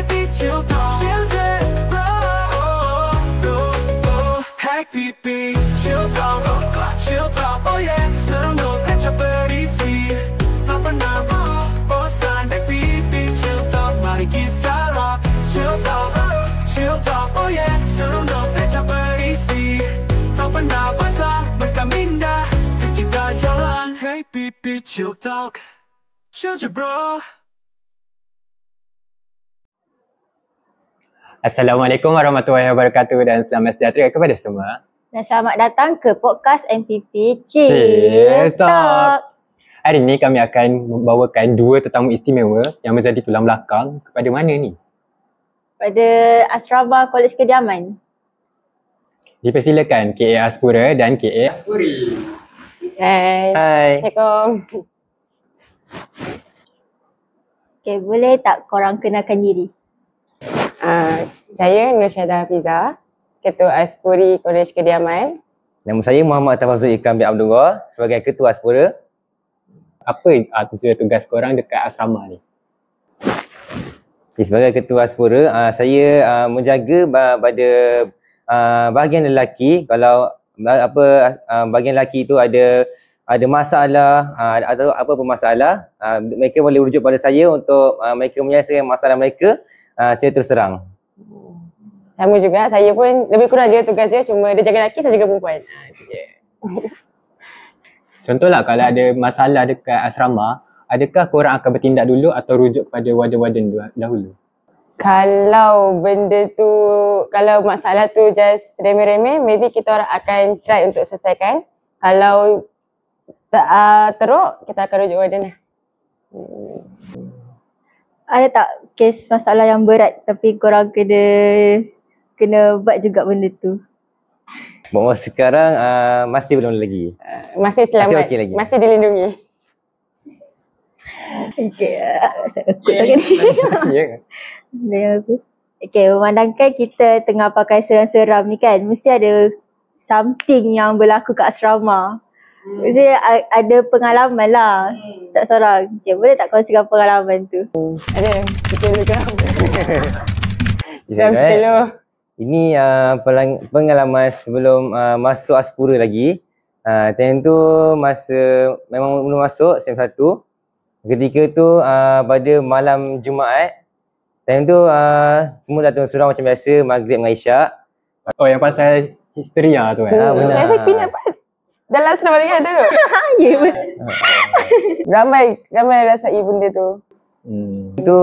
PP Chill Talk. Children grow. Hack PP Chill Talk. Chill Talk, oh yeah. Seru dan cepat berisi. Tak pernah bosan. Hack PP Chill Talk. Mari kita rock. Chill Talk. Chill Talk, oh yeah. Seru dan cepat berisi. Tak pernah bosan. Berkamindah. Kita jalan. Hey PP Chill Talk. Chill je bro. Assalamualaikum warahmatullahi wabarakatuh dan selamat sejahtera kepada semua. Dan selamat datang ke podcast MPP Chill Talk. Hari ini kami akan membawakan dua tetamu istimewa yang menjadi tulang belakang kepada mana ni? Pada Asrama Kolej Kediaman. Dipersilakan KA Aspura dan KA Aspuri. Hai. Assalamualaikum. Okay, boleh tak korang kenalkan diri? Saya Nur Syahidah Hafiza, Ketua Aspuri Kolej Kediaman. Nama saya Muhammad Tafazul Ikram bin Abdullah sebagai Ketua Aspura. Apa tugas korang dekat asrama ni? Sebagai Ketua Aspura, saya menjaga pada bahagian lelaki. Kalau bahagian lelaki itu ada masalah atau apa pun masalah, mereka boleh rujuk pada saya untuk mereka menyelesaikan masalah mereka. Saya terus terang. Sama juga, saya pun lebih kurang dia tugas dia, cuma dia jaga lelaki, saya jaga perempuan. Itu je. Contohlah kalau ada masalah dekat asrama, adakah korang akan bertindak dulu atau rujuk kepada warden-warden dahulu? Kalau benda tu, kalau masalah tu just remeh-remeh, maybe kita orang akan try untuk selesaikan. Kalau teruk, kita akan rujuk warden lah. Ada tak kes masalah yang berat tapi korang kena buat juga benda tu? Bahawa sekarang masih belum lagi. Masih selamat, masih okay lagi. Masih dilindungi. Okay, saya takut sangat ni. Ya. Okay, memandangkan kita tengah pakai seram-seram ni kan, mesti ada something yang berlaku kat asrama. Mesti ada pengalaman lah, tak seorang. Okay, boleh tak kongsikan pengalaman tu? Ada, kita dulu. Ini pengalaman sebelum masuk Aspura lagi. Time tu memang belum masuk SEM 1. Ketika tu pada malam Jumaat, time tu semua datang surau macam biasa, Maghrib dengan Isyak. Oh, yang pasal histeria tu kan? Benar. Saya rasa pindah dalam asrama dengan tu. Ya, betul. Ramai rasai benda tu. Itu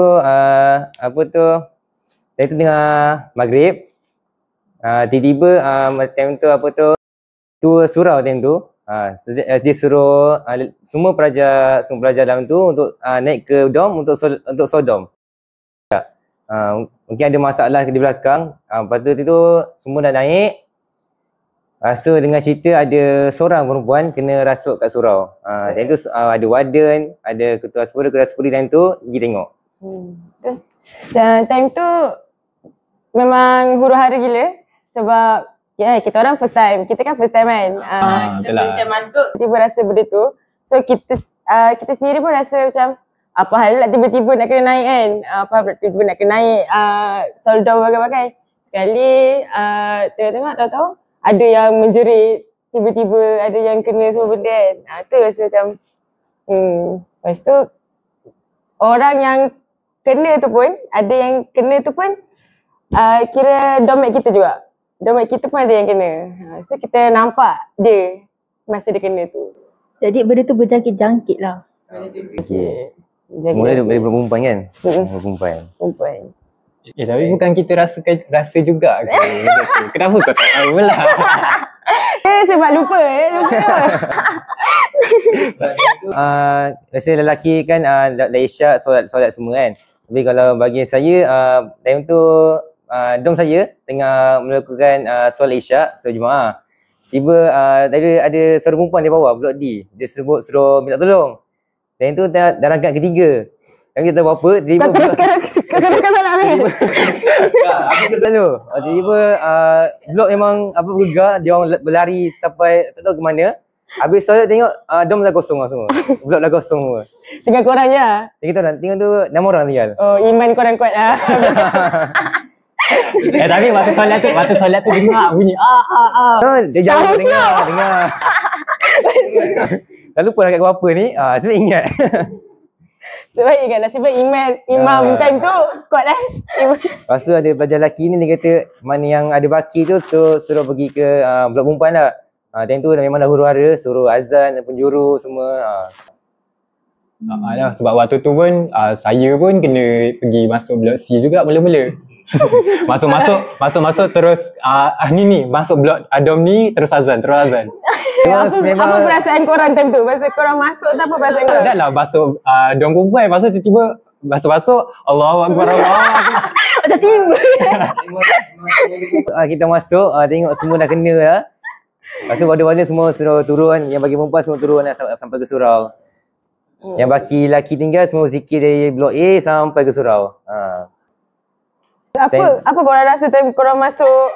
time tu tengah Maghrib. Tiba-tiba time tu surau time tu. Dia suruh semua pelajar dalam tu untuk naik ke dom untuk sodom. Mungkin ada masalah di belakang. Lepas tu semua dah naik. Rasa dengan cerita ada seorang perempuan kena rasuk kat surau. Dan tu ada warden, ada ketua Aspura, ketua Aspuri time tu pergi tengok. Dan time tu memang huru-hara gila sebab kita orang first time. Kita kan first time kan. Kita first time masuk, tiba rasa benda tu. So kita sendiri pun rasa macam apa hal lah tiba-tiba nak kena naik kan. Tiba-tiba nak kena naik soldau bagai-bagai. Sekali tengok tahu-tahu ada yang menjerit, tiba-tiba ada yang kena semua benda kan. Tu rasa macam lepas tu orang yang kena tu pun, ada yang kena tu pun kira domet kita juga. Domet kita pun ada yang kena. So kita nampak dia masa dia kena tu. Jadi benda tu berjangkit-jangkit lah. Okay. Mula dari perempuan kan? Perempuan. Tapi bukan kita rasa juga ke? Kenapa kau tak tahu lah? Sebab lupa. Rasa lelaki kan dah Isyak solat semua kan. Tapi kalau bagi saya time tu dom saya tengah melakukan solat Isyak sejemaah. Tiba ada seorang perempuan di bawah blok D. Dia suruh minta tolong. Time tu dah rangkaian ketiga. Kami tak tahu apa, tiba-tiba sekarang kau salah ni. Aku kesal tu. Tiba-tiba blok memang bergegar, dia orang berlari sampai tak tahu ke mana. Habis solat tengok dom dah kosong lah semua. Blok dah kosong semua. Tinggal korang je. Kita orang tengok tu 6 orang tinggal. Oh, iman korang kuat lah. Tapi waktu solat tu dengar bunyi Dia jauh dengar. Dah lupa nak kata apa ni. Sebab ingat. Sebab ingat lah, sebab imam time tu kuat lah. Lepas tu ada pelajar lelaki ni dia kata mana yang ada baki tu suruh pergi ke blok perempuan lah. Time tu memang dah huru-hara, suruh azan, penjuru semua. Sebab waktu tu pun saya pun kena pergi masuk blok C juga mula-mula. Masuk terus ni masuk blok Adom ni terus azan. Apa perasaan korang time tu? Masa korang masuk tu apa perasaan korang? Dah lah masuk dom perempuan, masa tiba-tiba masuk Allahu Akbar. Macam tiba. Kita masuk tengok semua dah kena lah. Lepas tu wada-wada semua suruh turun, yang bagi perempuan semua turun lah sampai ke surau. Yang baki lelaki tinggal semua zikir dari blok A sampai ke surau. Apa korang rasa time korang masuk?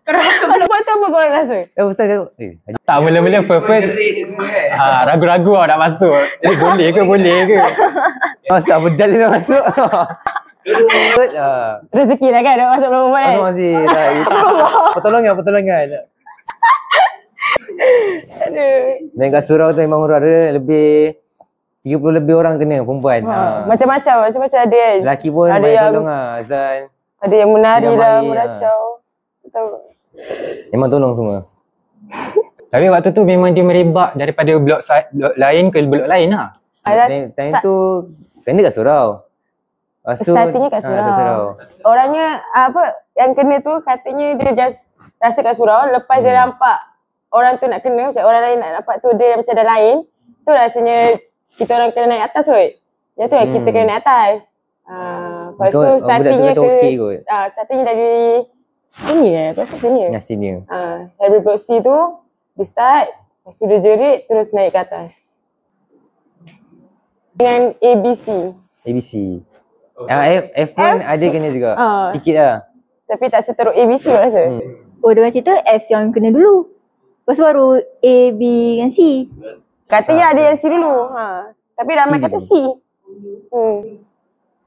Lepas tu apa korang rasa? Ustaz Tak, mula-mula first ragu-ragu nak masuk. Boleh ke? Masa bedal dia nak masuk. Rezeki lah kan nak masuk perempuan. Masih pertolongan. Dan kat surau tu memang huru-hara lebih 30 lebih orang kena perempuan. Macam-macam ada kan. Lelaki pun ada banyak yang tolong azan. Ada yang menari lah, meracau. Tahu. Memang tolong semua. Tapi waktu tu memang dia merebak daripada blok lain ke blok lain lah. Time tu kena kat surau. Startingnya kat surau. Orangnya yang kena tu katanya dia just rasa kat surau, lepas dia nampak orang tu nak kena, macam orang lain nak nampak tu dia macam dah lain, tu rasanya kita orang kena naik atas kot. Yang tu kita kena naik atas. Lepas tu startingnya startingnya dari senior, rasa senior. Senior. Dari blok C tu dia start, lepas tu dia jerit terus naik ke atas. Dengan ABC. F1 ada kena juga. Sikit lah. Tapi tak seteruk ABC rasa. Dengan cerita F yang kena dulu. Lepas tu baru A, B dengan C. Katanya ada yang C dulu. Tapi ramai kata C.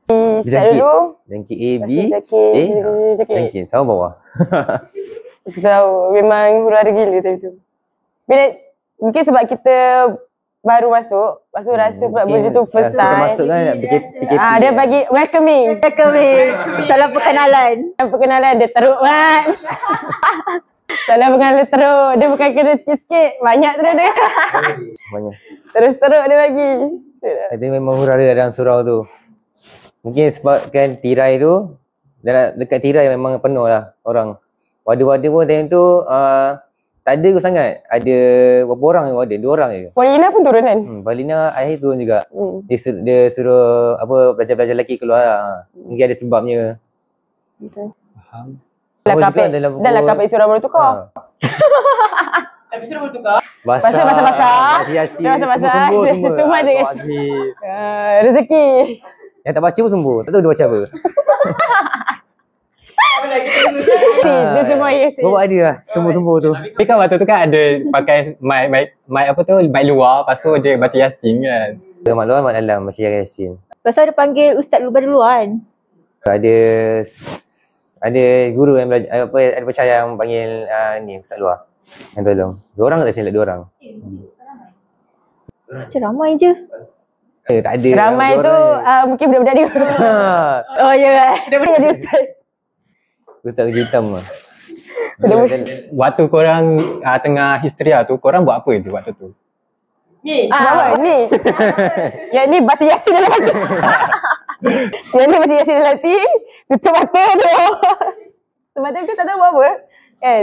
C start dulu. Jangkit A, B. Jangkit. Sama bawah. Kita tahu. Memang huru-hara gila tadi tu. Mungkin sebab kita baru masuk. Lepas tu rasa pula benda tu first time. Kita masuk kan nak PKP. Dia bagi welcoming. Salam perkenalan. Dia teruk kan. Salah pengalan teruk. Dia bukan kena sikit-sikit. Banyak terus dia. Banyak. Terus teruk dia bagi. Dia memang huru-hara dalam surau tu. Mungkin sebabkan tirai tu, dekat tirai memang penuh lah orang. Wada-wada pun time tu tak ada ke sangat. Ada berapa orang yang wada? 2 orang je. Polina pun turun kan? Polina akhir turun juga. Dia suruh pelajar-pelajar lelaki keluar lah. Mungkin ada sebabnya. Faham. Dah lah kapal surau baru tukar. Tapi surau baru tukar. Basah. Masa-masa. Semua ada kasi. Rezeki. Yang tak baca pun sembuh. Tak tahu dia baca apa. Dia semua yasin. Bawa ada lah sembuh-sembuh tu. Tapi kan waktu tu kan ada pakai mic luar, lepas tu dia baca Yasin kan. Mak luar, mak dalam masih Yasin. Lepas tu ada panggil Ustaz luar kan. Ada guru yang belajar ada percaya yang panggil ni Ustaz luar yang tolong. 2 orang tak silap 2 orang. Macam ramai je. Tak ada. Ramai tu mungkin budak-budak dia. Oh ya kan. Dia boleh jadi ustaz. Ustaz kerja hitam lah. Waktu korang tengah histeria tu, korang buat apa je waktu tu? Ni. Ni. Yang ni baca Yasin dalam hati. Yang ni baca Yasin dalam hati. Tutup mata tu. Sebab tu tak tahu buat apa.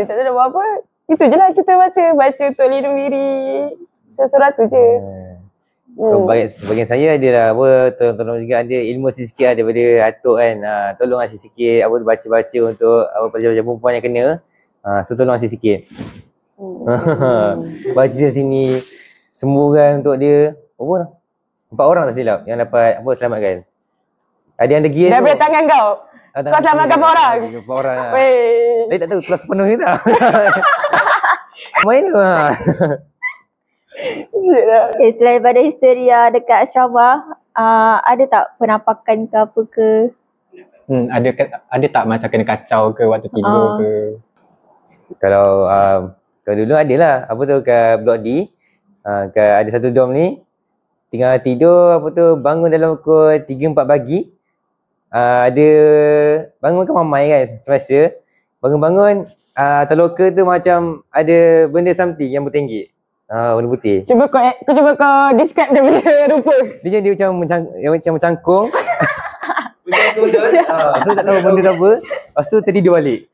Tak tahu buat apa. Itu je lah kita baca untuk lindung diri. Surah tu je. Bagian saya adalah tolong juga ada ilmu sikit daripada atuk kan. Tolong asyik sikit baca-baca untuk pelajar-pelajar perempuan yang kena. So tolong asyik sikit. Baca sini sembuhkan untuk dia. Berapa orang? 4 orang tak silap yang dapat selamatkan. Ada yang degil tu. Daripada tangan kau. Kau selamatkan 4 orang. 4 orang. Saya tak tahu kelas penuh ni tak. Main tu. Okay, selain pada histeria dekat asrama, ada tak penampakan ke apa ke? Ada tak macam kena kacau ke waktu tidur ke? Kalau dulu adalah apa tu kat Blok D, ada satu dorm ni tinggal tidur apa tu bangun dalam pukul 3-4 pagi. Ada bangun kan mamai kan semasa bangun-bangun terloka tu macam ada benda something yang bertinggik. Warna putih. Cuba kau describe dia punya rupa. Dia macam mencangkung. Mencangkung tu. So tak tahu benda tu apa. Lepas tu tertidur balik.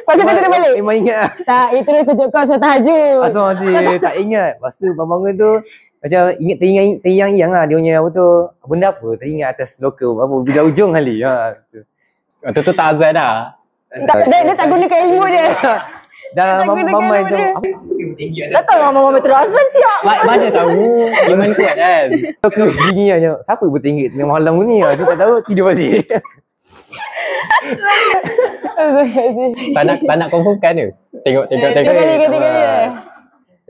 Pasal kau tidur balik? Memang ingat. Tak, itu dia tunjuk kau solat tahajud. Masih tak ingat. Lepas tu bangun tu macam ingat teringang-yang lah dia punya apa tu. Benda apa? Teringat atas loka apa bila ujung kali. Waktu tu tak azan dah. Dia tak gunakan ilmu dia. Dah mamai macam Tak tahu mama terazan siap. Mana tahu iman kuat kan. loka gini aja. Siapa yang bertinggik tengah malam ni? Tu tak tahu tidur balik. Tak nak confirmkan ke? Tengok. Tiga kali.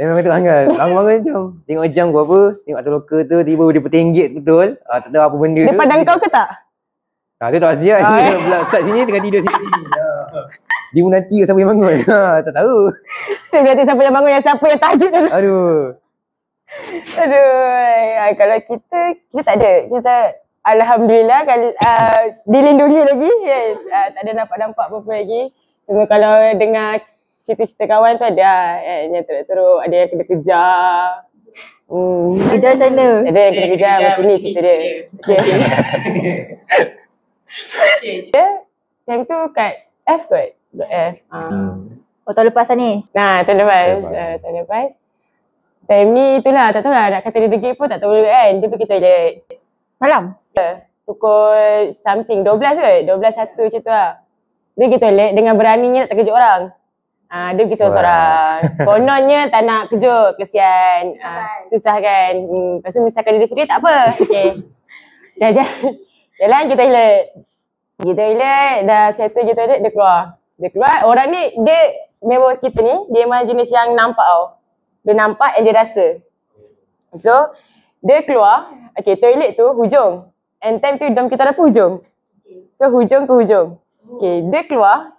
Memang tu hangat. Bangun-bangun macam tengok jam ke apa, tengok atas loka tu tiba dia bertinggit betul. Tak tahu apa benda tu. Dia pandang kau ke tak? Tu tak pasti kan. Dia pula start sini tengah tidur sini. Dia pun nanti siapa yang bangun. Tak tahu. Dia berarti siapa yang bangun yang siapa yang tahajud dulu. Aduh. Kalau kita tak ada. Kita alhamdulillah kalau dilindungi lagi. Yes. Tak ada nampak-nampak apa-apa lagi. Cuma kalau dengar cerita-cerita kawan tu ada yang teruk-teruk, ada yang kena kejar. Kejar sana. Ada yang kena kejar macam ni cerita dia. Okay. Time tu kat F kot. Blok F. Tahun lepas lah ni? Tahun lepas. Time ni itulah, tak tahulah nak kata dia degil pun tak tahu kan. Dia pergi toilet. Malam? Pukul something, 12 kot. 12-1 macam tu lah. Dia pergi toilet dengan beraninya nak terkejut orang. Dia pergi seorang-seorang. Kononnya tak nak kejut, kesian. Susah kan. Lepas tu misalkan diri sendiri tak apa. Okay. Jalan pergi toilet. Pergi toilet, dah settle pergi toilet, dia keluar. Orang ni, dia member kita ni, dia memang jenis yang nampak tau. Dia nampak and dia rasa. So, dia keluar, okay, toilet tu hujung. And time tu dom kita ada hujung. So, hujung ke hujung. Okay, dia keluar.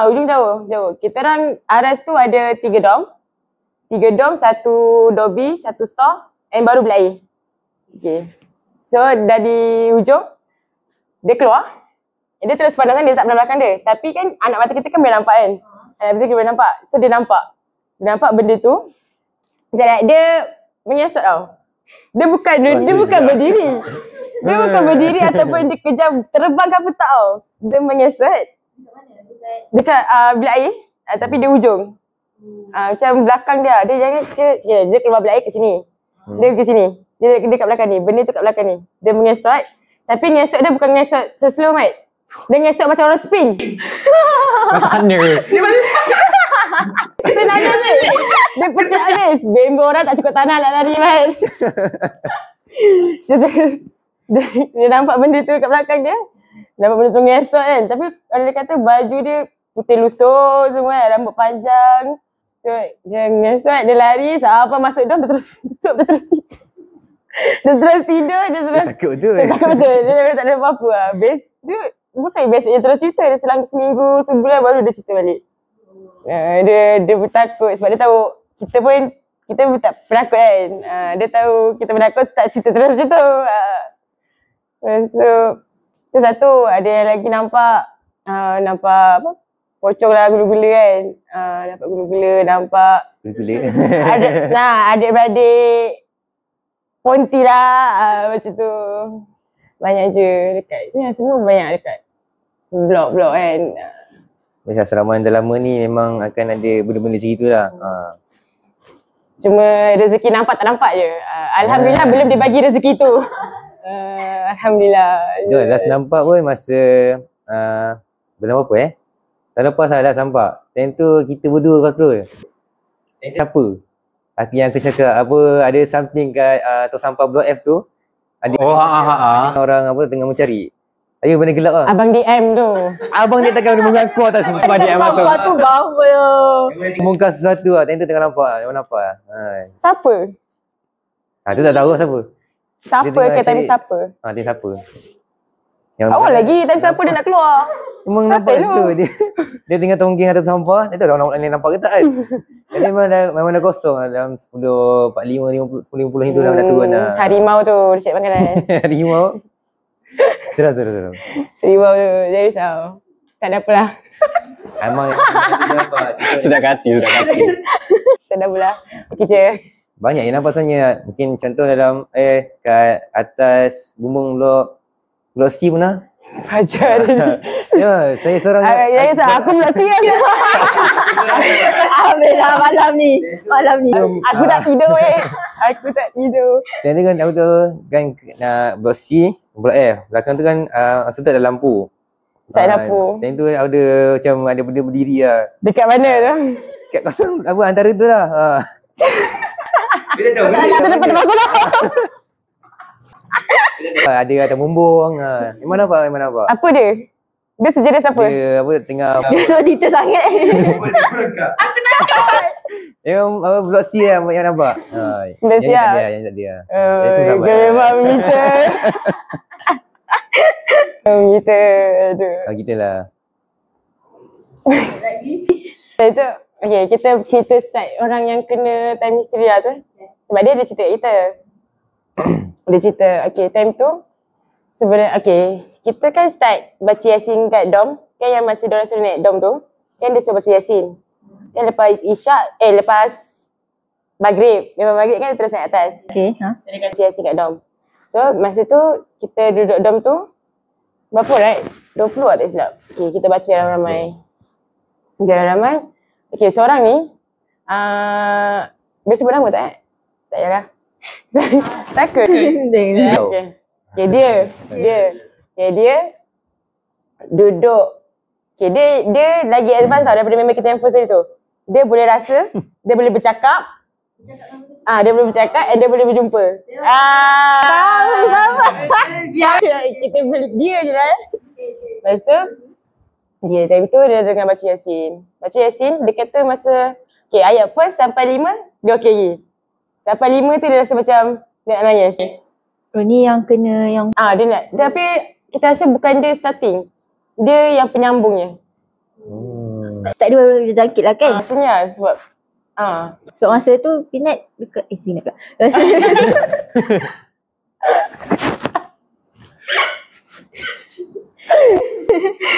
Hujung jauh. Kita orang aras tu ada 3 dom. 3 dom, 1 dobi, 1 store and baru bilik air. Okay. So, dah di hujung. Dia keluar, dia terus pandang sana, dia tak pandang belakang dia. Tapi kan anak mata kita kan boleh nampak kan. Betul kita boleh nampak. So dia nampak benda tu. Dia menyesat tau. Dia bukan berdiri. Dia bukan berdiri ataupun dia kejar terbang ke apa tak tau. Dia menyesat. Dekat bilik air, tapi dia hujung. Macam belakang dia. Dia keluar bilik air ke sini. Dia ke sini. Dia kat belakang ni. Benda tu kat belakang ni. Dia menyesat. Tapi ngesot dia bukan ngesot se-slow mat. Dia ngesot macam orang spin. Macam mana? Senada ni. Dia pecah habis. Bembo orang tak cukup tanah nak lari kan. Dia nampak benda tu kat belakang dia. Nampak benda tu ngesot kan. Tapi kalau dia kata baju dia putih lusur semua kan. Rambut panjang. Dia ngesot, dia lari. Siapa masuk dalam dia terus tutup, dia terus tidur. Dia takut betul. Dia takut betul. Dia tak ada apa-apa lah. Dia bukan biasanya terus cerita. Dia selang seminggu, sebulan baru dia cerita balik. Dia bertakut sebab dia tahu kita pun tak penakut kan. Dia tahu kita penakut tak cerita terus macam tu. Lepas tu satu, ada yang lagi nampak apa? Pocong lah gula-gula kan. Nampak gula-gula, nampak adik-beradik Ponti lah, macam tu. Banyak je dekat. Semua banyak dekat blok-blok kan. Macam asrama yang dah lama ni memang akan ada benda-benda macam tu lah. Cuma rezeki nampak tak nampak je. Alhamdulillah belum dia bagi rezeki tu. Alhamdulillah. Last nampak pun masa bulan apa tahun lepas lah last nampak. Time tu kita berdua keluar. Apa? Yang aku cakap apa ada something kat tong sampah blok F tu. Ada orang apa tengah mencari. Saya benda gelap lah. Abang DM tu. Abang dia takkan mengaku atas Abang DM masuk. tu bawah. Mungkas sesuatu lah. Time tu tengah nampak. Memang nampak lah. Siapa? Tu tak tahu siapa. Siapa tengah ke time cari- siapa? Dia siapa? Yang Awal lagi time siapa dia nak keluar. Memang Siapa nampak tu? situ. Dia tengah tongking atas sampah. Dia tahu orang ni nampak ke tak kan? Jadi memang dah kosong lah. Dalam 10.45, 10.50 itu dah turun lah. Harimau tu dia cek makanan. Harimau. Seram. Harimau tu. Jangan risau. Tak ada apalah. Emang Sedap hati. Tak ada apalah. Okey je. banyak yang nampak sebenarnya. Mungkin contoh dalam kat atas bumbung blok C pun lah. Hajar. Ya, saya seorang. Jangan risau. Aku pula siap. Alhamdulillah malam ni. Aku tak tidur Aku tak tidur. Dan dia kan apa tu kan blok C, blok F. Belakang tu kan masa tu ada lampu. Tak ada lampu. Dan tu ada macam ada benda berdiri lah. Dekat mana tu? Kat kosong apa antara tu lah. Aku depan aku dah. Ada bumbung. Memang nampak. Apa dia? Dia sejenis apa? Dia apa tengah Dia so detail sangat. yang apa blok C lah yang nampak. Blok C lah. Yang tak dia. Dia susah buat. Memang kita. Kita. Aduh. Kita lah. Itu. Okay, kita cerita start orang yang kena time hysteria tu. Sebab dia ada cerita kat kita. Dia cerita, okay, time tu sebenarnya, okay, kita kan start baca Yasin kat dom. Kan yang masa diorang suruh naik dom tu, kan dia suruh baca Yasin. Kan lepas Isyak, lepas Maghrib. Lepas Maghrib kan dia terus naik atas. Okay. So dia baca Yasin kat dom. So masa tu, kita duduk dom tu, berapa right? 20 lah tak silap. Okay, kita baca ramai-ramai. Ramai. Okay, seorang ni, boleh sebut nama tak? Tak payahlah. Takut. Okay, dia duduk. Okay, dia lagi advance tau daripada member kita yang first tadi tu. Dia boleh rasa, dia boleh bercakap. Dia boleh bercakap and dia boleh berjumpa. Sama. Kita beli dia je lah. Lepas tu, time tu dia dengar baca Yasin. Baca Yasin, dia kata masa ayat first sampai 5, dia okey lagi. Sampai 5 tu dia rasa macam dia nak nangis. Oh ni yang kena yang Dia nak. Tapi kita rasa bukan dia starting. Dia yang penyambungnya. tak dia baru jangkit lah kan. Maksudnya sebab So masa tu Pinat dekat Pinat pula.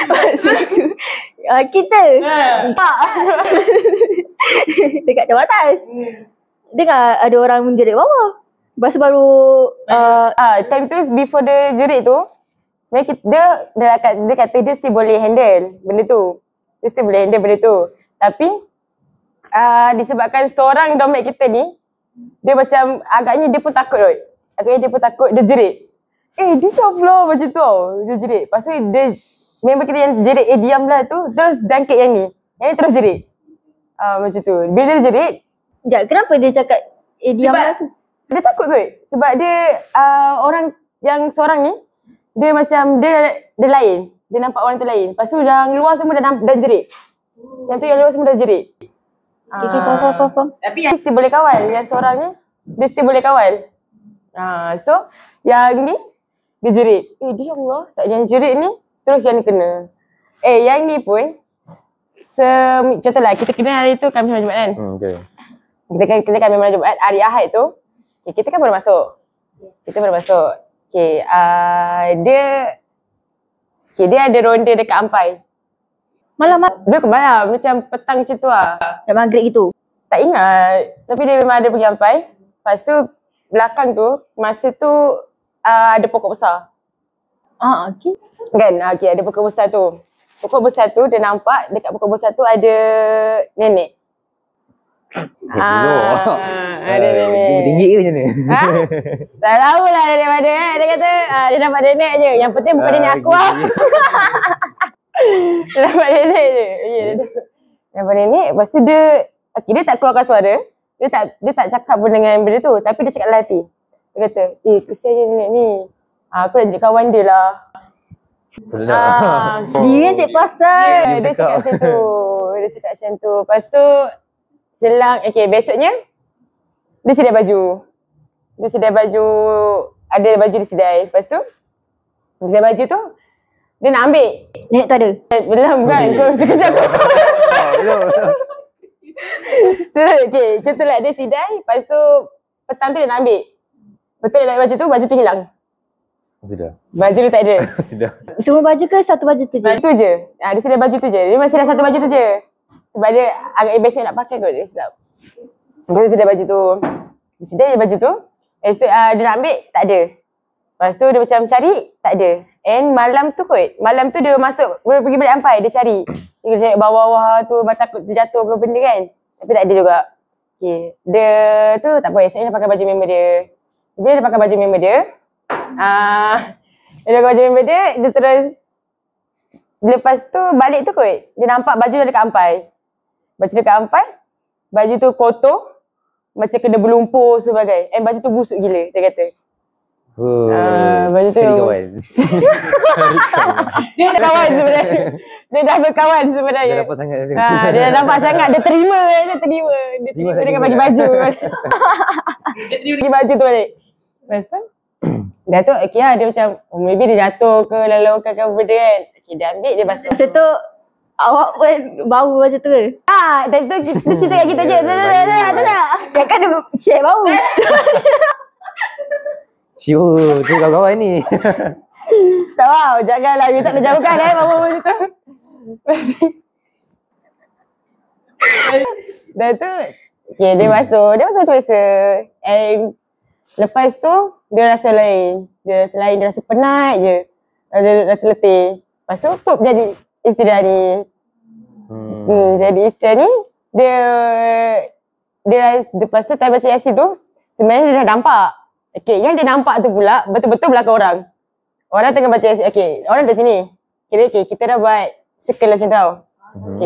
Masa tu kita tak dekat jam atas. Dengar ada orang menjerit bawah. Lepas tu baru time tu before dia jerit tu, dia kata dia still boleh handle benda tu. Dia still boleh handle benda tu. Tapi disebabkan seorang domet kita ni, dia macam agaknya dia pun takut kot. Agaknya dia pun takut, dia jerit. Dia pula macam tu tau. Dia jerit. Lepas tu dia, member kita yang jerit, diamlah tu, terus jangkit yang ni. Yang ni terus jerit. Macam tu. Bila dia jerit, Sekejap, kenapa dia cakap diam lah tu? dia takut kot. Sebab dia orang yang seorang ni, dia macam dia lain. Dia nampak orang tu lain. Lepas tu yang luar semua dah jerit. Yang tu yang luar semua dah jerit. Okay, faham. Tapi yang still boleh kawal. Yang seorang ni, dia still boleh kawal. So, yang ni, dia jerit. Dia Allah, start yang jerit ni, terus yang ni kena. Yang ni pun, contohlah, kita kena hari tu kami malam Jumaat kan? Okay. Kita kami malam Jumaat, hari Ahad tu, kita kan baru masuk. Okay, dia ada ronda dekat Ampai. Malam Dia ke malam, macam petang macam tu lah. dah maghrib gitu. Tak ingat. Tapi dia memang ada pergi Ampai. Lepas tu, belakang tu, masa tu ada pokok besar. Okay. Kan? Okay, ada pokok besar tu. Pokok besar tu, dia nampak dekat pokok besar tu ada nenek. Ada nenek. Tinggi ke macam ni? Tak tahulah daripada dia kata dia nampak nenek je. Yang penting bukan nenek aku lah. Dia nampak nenek je. Dia nampak nenek. Lepas tu dia tak keluarkan suara. Dia tak cakap pun dengan benda tu. Tapi dia cakap dalam hati. Dia kata, kesian je nenek ni. Aku nak jadi kawan dia lah. Pula. Dia kan cik pasal. Dia cakap macam tu. Dia cakap macam tu. Lepas tu selang, besoknya dia sedia baju. Ada baju dia sedai. Lepas tu dia baju tu dia nak ambil. Nenek tu ada? Belum kan? Kau kejap. Belum. Macam tu lah dia sidai. Lepas tu petang tu dia nak ambil. Betul dia nak baju tu hilang. Sudah. Baju tu tak ada. Sudah. Semua baju ke satu baju tu je? Baju tu je. Dia sedia baju tu je. Dia masih ada satu baju tu je. Sebab dia agak best nak pakai kot dia sedap. Lepas tu sedia baju tu. Dia sedia je baju tu. Esok dia nak ambil, tak ada. Lepas tu dia macam cari, tak ada. And malam tu dia masuk, dia pergi balik ampai, dia cari. Dia cari bawah-bawah tu, takut terjatuh ke benda kan. Tapi tak ada juga. Dia tu tak apa, esoknya dia pakai baju member dia. Bila dia pakai baju member dia, dia pakai baju member dia, dia terus, lepas tu balik tu dia nampak baju dah dekat ampai. Baju tu kotor, macam kena berlumpur sebagai. And baju tu busuk gila, dia kata. Baju tu. Cari kawan. Dia dah kawan sebenarnya. Dia dah berkawan sebenarnya. Dah dapat sangat. Dia dah dapat sangat. Dia terima. Dia terima dengan bagi baju. Dia terima bagi baju tu balik. Lepas tu, dah tu lah dia macam, maybe dia jatuh ke lalukan ke benda kan. Dia ambil, dia basuh. Masa tu awak pun bau macam tu ke? Time tu kita cerita kat kita je. Tak. Kan dia share bau. Syuh, tu kawan-kawan ni. Tak tahu, janganlah you tak nak jauhkan bau macam tu. Dah tu, dia masuk macam biasa. And lepas tu, dia rasa lain. Dia rasa penat je. Dia rasa letih. Lepas tu, jadi isteri ni. Jadi isteri ni, dia lepas tu time baca Yasin tu, sebenarnya dia dah nampak. Yang dia nampak tu pula, betul-betul belakang orang. Orang tengah baca Yasin. Orang kat sini. Kita dah buat circle macam tu.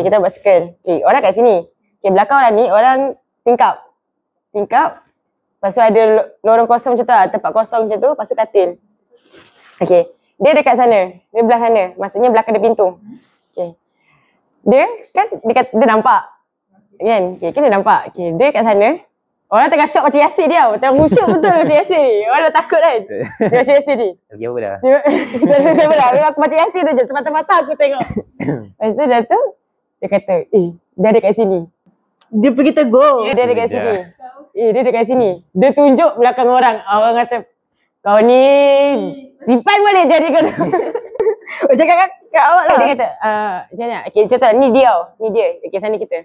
Kita buat circle. Orang kat sini. Belakang orang ni, orang tingkap. Lepas tu ada lorong kosong macam tu lah. Tempat kosong macam tu, lepas tu katil. Dia dekat sana. Dia belah sana. Maksudnya belakang dia pintu. Dia kan, dia nampak. Kan dia nampak. Dia kat sana. Orang tengah syok baca Yasin dia tau. Tengah khusyuk betul baca Yasin ni. Orang dah takut kan. Dia baca Yasin ni. Okey, apa dah? Dia aku baca Yasin tu je. Semata-mata aku tengok. Lepas tu dah tu, dia kata, dia ada kat sini. Dia pergi tegur. Dia ada kat sini. Dia dekat sini. Dia tunjuk belakang orang. Orang kata, kau ni simpan boleh jadi kau. Cakap kat awak lah. Dia kata, macam mana? Contoh ni dia tau. Ni dia. Sana kita.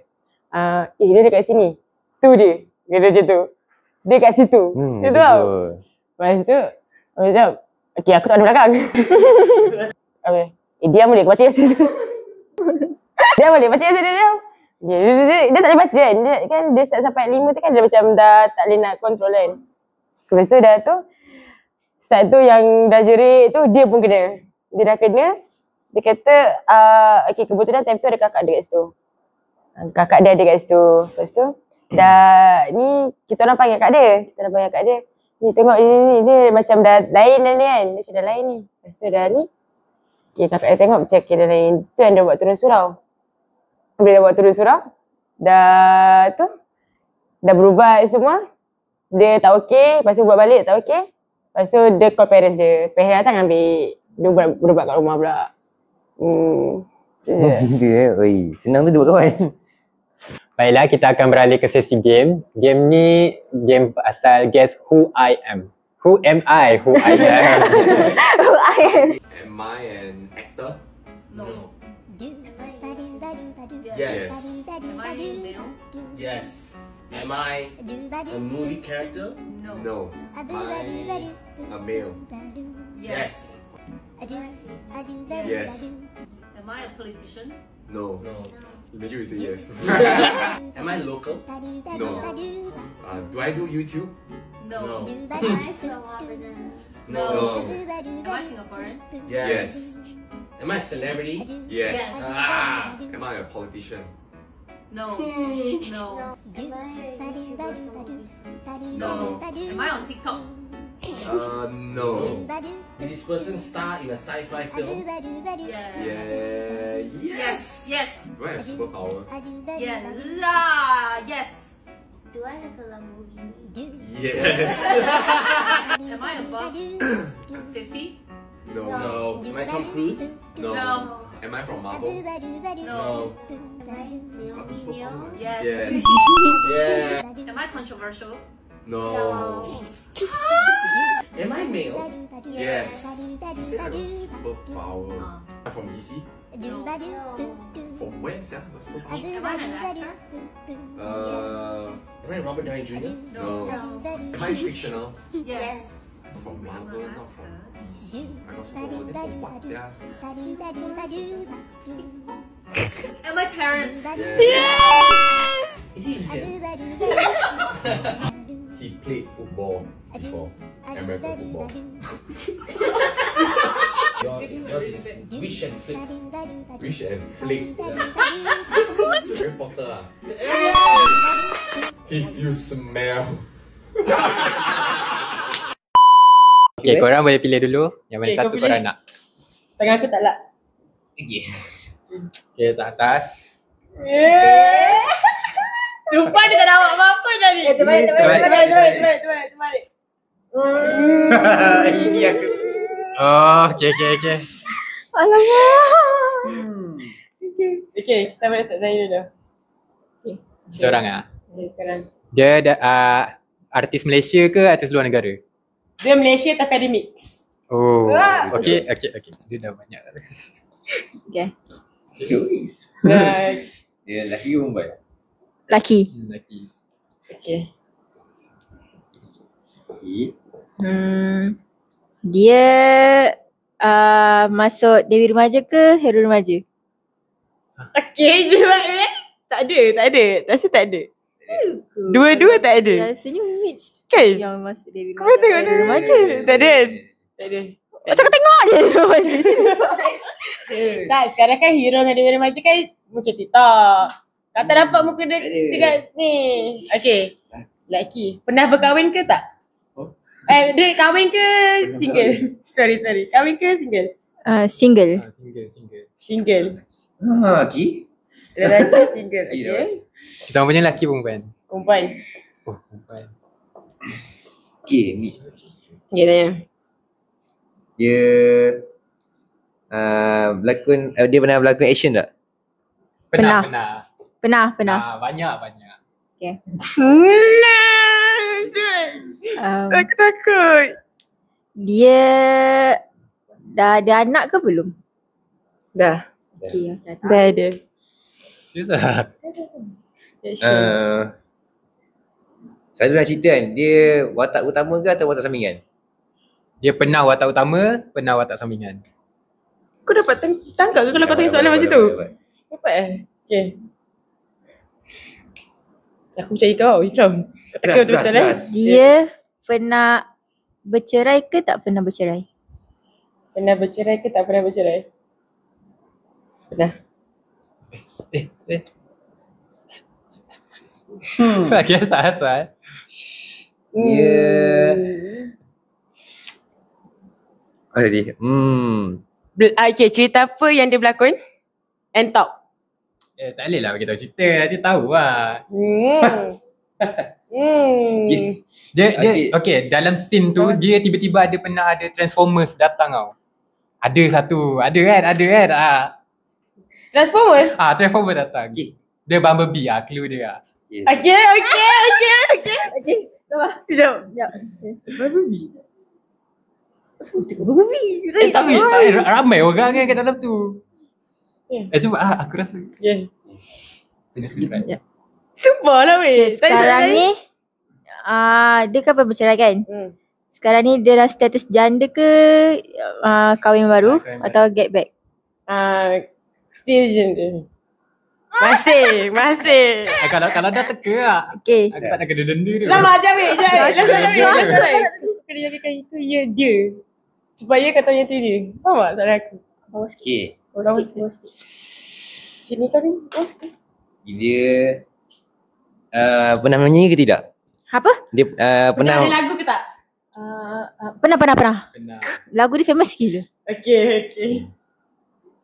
Dia dekat sini. Tu dia. Dia macam tu. Dia kat situ. Dia tu tau. Lepas tu, macam, aku tak ada belakang. Dia boleh baca Yasin tu. Dia boleh baca Yasin dia. Dia tak boleh baca kan. Dia start sampai 5 tu kan dia macam dah tak boleh nak kontrol kan. Lepas tu dah tu, start tu yang dah jerit tu dia pun kena. Dia dah kena. Dia kata, kebetulan time tu ada kakak dia kat situ. Kakak dia ada kat situ. Lepas tu, dah ni kita orang panggil kat dia. Ni tengok ni dia macam dah lain dah ni kan. Dia macam dah lain ni. Lepas tu dah ni. Kakak dia tengok macam dah lain. Tu yang dia buat turun surau. Bila dia buat turun surau, dah tu, dah berubah semua. Dia tak okey, lepas tu buat balik tak okey. Lepas tu dia call parents dia. Parents datang ambil. Dia berubat kat rumah pula. Senang tu dia buat kawan. Baiklah, kita akan beralih ke sesi game. Game ni game asal Guess Who I Am. Who am I? Who I am. Who I am. Am I an actor? No. Yes. Am I male? Yes. Am I a movie character? No. Am I a male? Yes. Yes. Am I a politician? No. Imagine we say yes. Am I local? No. Do I do YouTube? No. No. Am I Singaporean? Yes. Am I a celebrity? Yes. Yes. Am I a politician? No. No. No. Am I on TikTok? No. Did this person star in a sci-fi film? Yes. Yeah. Yes. Yes. Do I have superpower? Yes. Yes. Do I have a Lamborghini? Yes. Am I above 50? No. No. Am I Tom Cruise? No. No. Am I from Marvel? No. Yes. Yes. Yeah. Am I controversial? No. Am I male? Yes. You said I have a superpower. I'm from DC? No. From where, yeah? The superpower? Am I an actor? Am I Robert Downey Jr.? No. Am I fictional? Yes. From Marvel, not from DC. I got superpower. Then from what, yeah? Am I Terrence? Yeah. Is he Indian? He played football before. American football. Yours is Wish and Flick. Wish and Flick. Harry Potter ah. If you smell. Okay, korang boleh pilih dulu. Yang mana Okay, satu kau korang pilih. nak. Tangan aku tak lak. Okay, tak atas. Sumpah dia tak nak buat apa-apa dah ni. Terbalik. Terbalik. Ini aku. Oh, okay. Alamak. Okay, siapa dah start saya dulu? Kita orang ah. Okay, sekarang. Dia artis Malaysia ke artis luar negara? Dia Malaysia tapi ada mix. Oh, Wah. okay. Dia dah banyak. Okay. Dia lelaki ke perempuan? Laki. Lelaki. Okay. Dia masuk Dewi Remaja ke Hero Remaja? Okay je Tak ada. Rasa tak ada. Dua-dua tak ada. Rasanya mix Kan? yang masuk Dewi Kau Remaja. tengok Hero dia. Remaja. Tak ada. Macam kau tengok je Hero Remaja sini. Tak, sekarang kan hero dengan Dewi Remaja kan muncul TikTok. Kau tak nampak muka dia dekat ni. Okay. Lelaki. Pernah berkahwin ke tak? Dia kahwin ke single? Sorry. Kahwin ke single? Single. Single. Ki? Lelaki single. Okay. Kita orang punya lelaki perempuan. Perempuan. Oh, perempuan. Ki, ni. Okay, tanya. Dia berlakon, dia pernah berlakon action tak? Pernah. Banyak. Okay. Aku takut. Dia dah ada anak ke belum? Dah. Okay, macam tu. Dah ada. Serius lah. Selalu nak cerita kan, dia watak utama ke atau watak sampingan? Dia pernah watak utama, pernah watak sampingan. Kau dapat tangkap ke kalau kau tanya soalan macam tu? Dapat Okay. Aku percaya kau, Ikram. Kau takut betul-betul Dia pernah bercerai ke tak pernah bercerai? Pernah bercerai ke tak pernah bercerai? Pernah. Okay, asal. Dia tadi. Okay, cerita apa yang dia berlakon? And top. Tak boleh lah bagi tahu cerita, nanti tahu lah. Dia okay, dalam scene tu dia tiba-tiba pernah ada Transformers datang tau. Ada kan? Transformers? Transformers datang. Dia Bumblebee clue dia. Okay. Sekejap. Tapi ramai orang kan kat dalam tu. Cuba aku rasa. Tengah surat. Sumpah lah weh. Sekarang ni dia kan pernah bercerai kan? Sekarang ni dia dah status janda ke kahwin baru atau get back? Still janda. Masih. Kalau dah teka lah. Okay. Aku tak nak kena denda dia. Sama aja weh. Kena jadikan itu dia. Supaya kau tahu yang tu dia. Faham tak soalan aku? Okay. Sini kau ni. Dia pernah menyanyi ke tidak? Apa? Dia Pernah ada lagu ke tak? Pernah. Pernah. Lagu dia famous gila. Okay.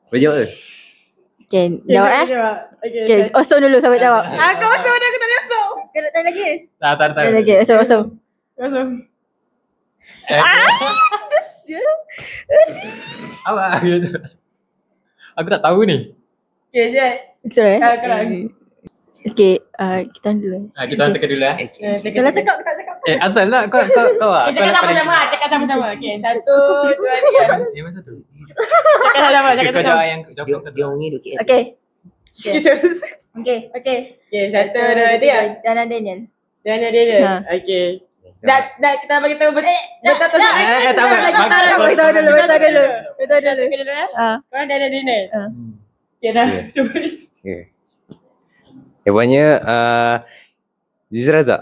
Boleh jawab ke? Okay, jawab Okay, osong dulu sampai jawab. Aku osong dia, aku tak boleh osong. Kena tanya lagi. Tak. Tanya lagi, osong. Osong. Awak. Aku tak tahu ni. Okay, je. Betul Korang. Okay, kita dulu. Kita orang teka dulu lah. Kalau cakap. Asal lah kau Cakap sama-sama. Okay, 1, 2, 3. Yang mana satu? Cakap sama-sama. Kau jawab yang jawab kau. Dia orang ni dukit. Okay. Okay, 1, 2, 3. Dan Daniel. Daniel dia. Okay. Dah kita bagi tahu betul. Betul dulu. Korang dah ada dinner. Okay dah. Hewannya Aziz Razak.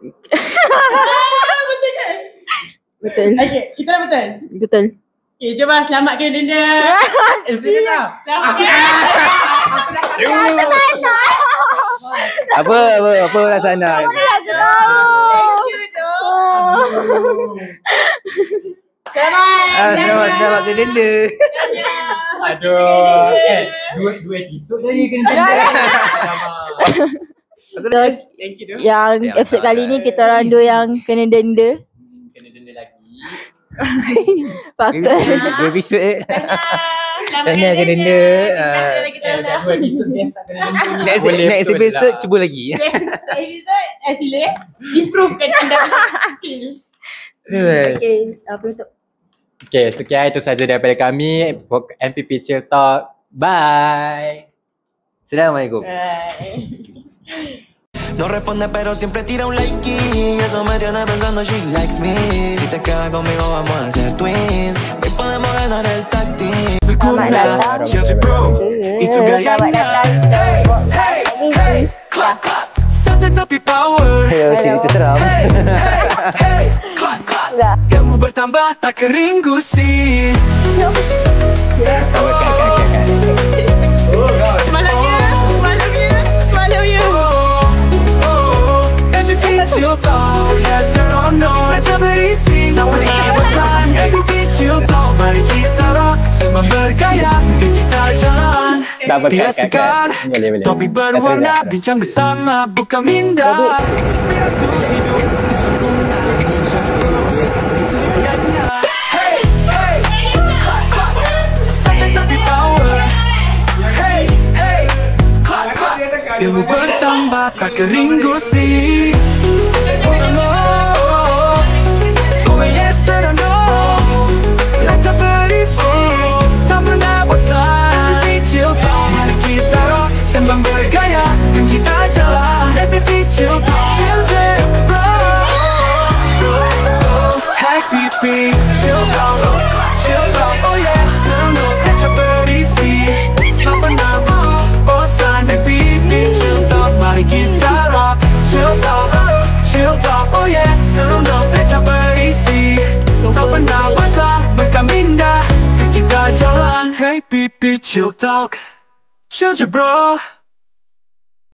Betul kan? Betul. Okay, kita dah betul. Betul. Okay, jom lah selamatkan dinner. Selamatkan. Apa perasaan anda? Selamat ke dinner. Aduh. Dua episod dah dia kena Yang episod kali ni kita orang dua yang kena denda. Kena denda lagi. Pakai. Dua episod Tanya ke denda. Dua episod biasa tak kena denda. Next episode cuba lagi. Next episode sila improvekan anda skill. Okay, apa itu? Okay, sekian itu saja daripada kami. MPP Chill Talk. Bye. Assalamualaikum. No responde pero siempre tira un like y eso me tiene pensando she likes me. Si te quedas conmigo vamos a hacer twins. Hoy podemos ganar el tag team. Chill bro, itu gayanya. Hey, clap clap. Santai tapi power. Cerita seram. Hey, clap clap. Ilmu bertambah tak kering gusi. Chill talk, yes or no, aja berisi, tak pernah bosan. MPP Chill Talk, mari kita rock, sembang bergaya, dan kita jalan. Bila segar, topik berwarna, bincang bersama, bukan minda. Inspirasi hidup, sempurna, itu gayanya. Hey, clap clap, santai tapi power. Hey, clap clap, ilmu bertambah, tak kering gusi. Sembang bergaya dan kita jalan. MPP Chill Talk, Happy Chill Talk, oh yeah. Seru dan berisi, tak pernah bosan. MPP Chill Talk, mari kita rock. Chill Talk, oh yeah. Seru dan berisi, tak pernah bosan. Mereka minda dan kita jalan. Happy Chill Talk, chill bro.